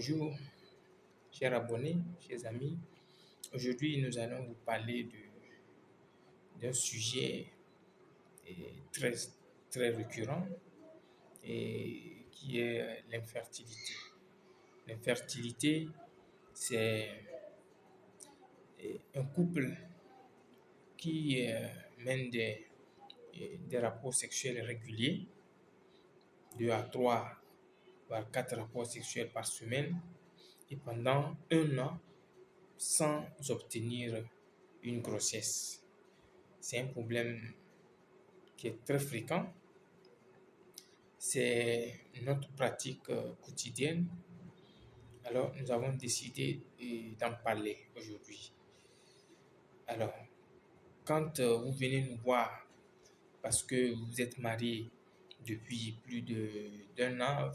Bonjour, chers abonnés, chers amis. Aujourd'hui, nous allons vous parler d'un sujet très, très récurrent et qui est l'infertilité. L'infertilité, c'est un couple qui mène des rapports sexuels réguliers, 2 à 3 voire 4 rapports sexuels par semaine, et pendant 1 an sans obtenir une grossesse. C'est un problème qui est très fréquent. C'est notre pratique quotidienne. Alors, nous avons décidé d'en parler aujourd'hui. Alors, quand vous venez nous voir parce que vous êtes marié depuis plus d'un an,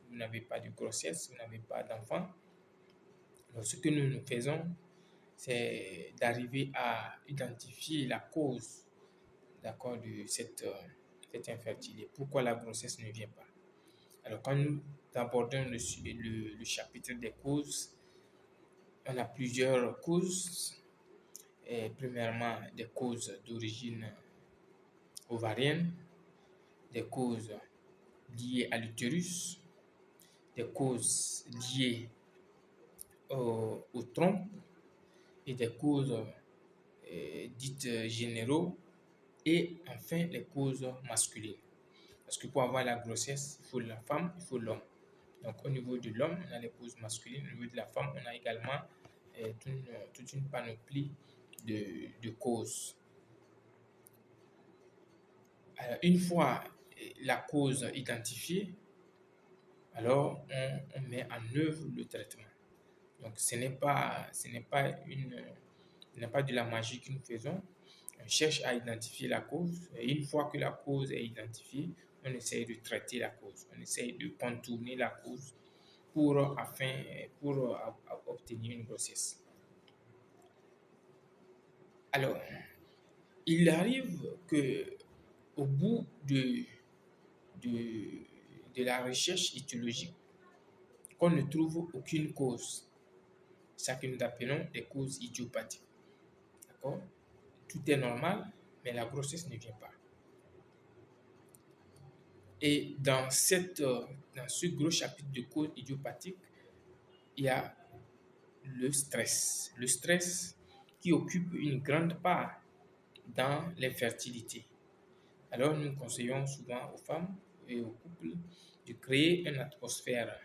vous n'avez pas de grossesse, vous n'avez pas d'enfant, alors ce que nous faisons, c'est d'arriver à identifier la cause, d'accord, de cette infertilité. Pourquoi la grossesse ne vient pas? Alors, quand nous abordons le chapitre des causes, on a plusieurs causes. Premièrement, des causes d'origine ovarienne, des causes liées à l'utérus, des causes liées aux trompes et des causes dites généraux, et enfin les causes masculines. Parce que pour avoir la grossesse, il faut la femme, il faut l'homme. Donc au niveau de l'homme, on a les causes masculines. Au niveau de la femme, on a également toute une panoplie de causes. Alors, une fois la cause identifiée, alors on met en œuvre le traitement. Donc ce n'est pas de la magie que nous faisons. On cherche à identifier la cause, et une fois que la cause est identifiée, on essaye de traiter la cause, on essaye de contourner la cause pour obtenir une grossesse. Alors, il arrive que au bout de la recherche étiologique, qu'on ne trouve aucune cause. C'est ça que nous appelons des causes idiopathiques. D'accord? Tout est normal, mais la grossesse ne vient pas. Et dans ce gros chapitre de causes idiopathiques, il y a le stress. Le stress qui occupe une grande part dans l'infertilité. Alors, nous conseillons souvent aux femmes et aux couples de créer une atmosphère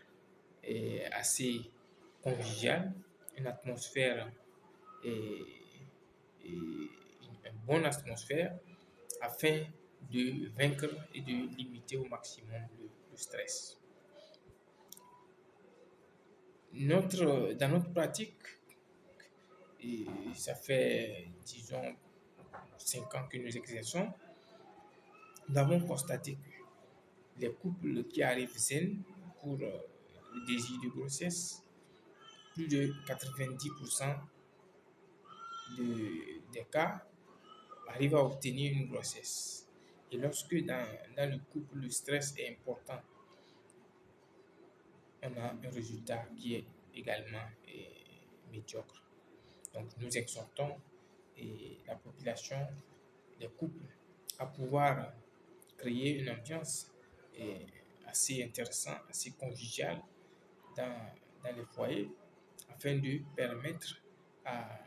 assez conviviale, une atmosphère une bonne atmosphère afin de vaincre et de limiter au maximum le stress. Dans notre pratique, et ça fait, disons, 5 ans que nous exerçons, nous avons constaté que les couples qui arrivent sains pour le désir de grossesse, plus de 90% des cas arrivent à obtenir une grossesse. Et lorsque dans le couple, le stress est important, on a un résultat qui est également médiocre. Donc, nous exhortons la population, les couples, à pouvoir créer une ambiance assez intéressante, assez conviviale dans les foyers, afin de permettre à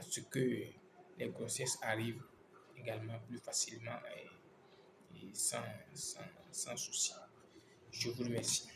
ce que les grossesses arrivent également plus facilement et sans souci. Je vous remercie.